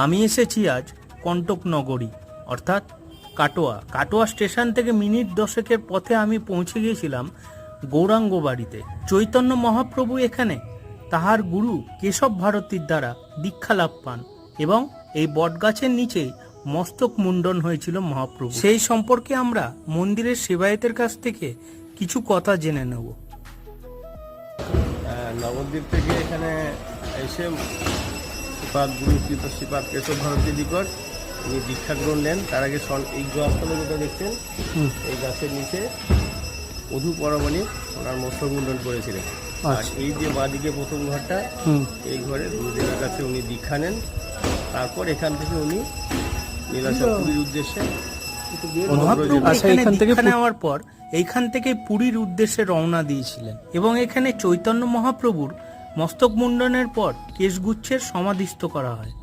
আমি এসেছি আজ কন্টক নগরী অর্থাৎ কাটোয়া স্টেশন থেকে মিনিট 10 পথে আমি পৌঁছে গিয়েছিলাম গৌরাঙ্গ বাড়িতে। চৈতন্য মহাপ্রভু এখানে তাহার গুরু কেশব ভারতীর দ্বারা দীক্ষা লাভ পান এবং এই বটগাছের নিচেই মস্তক মুন্ডন হয়েছিল মহাপ্রভু। সেই সম্পর্কে আমরা মন্দিরের সেবায়েতের কাছ থেকে কিছু কথা জেনে নেব। নবদ্বীপ থেকে এখানে এসে শ্রীপাদ গুরু শ্রীপাদ কেশব ভারতীর নিকট উনি দীক্ষা গ্রহণ নেন। তার আগে এই গৃহস্থলে যেটা দেখছেন এই গাছের নিচে মধু পরমাণি ওনার মস্তক মুন্ডন করেছিলেন। আর এই যে বাঁদিকে প্রথম ঘরটা, এই ঘরে গুরুদেবের কাছে উনি দীক্ষা নেন। তারপর এখান থেকে উনি নীলাচল পুরীর উদ্দেশ্যে দীক্ষা নেওয়ার পর এইখান থেকে পুরীর উদ্দেশ্যে রওনা দিয়েছিলেন এবং এখানে চৈতন্য মহাপ্রভুর মস্তক মুন্ডনের পর কেশগুচ্ছের সমাধিস্থ করা হয়।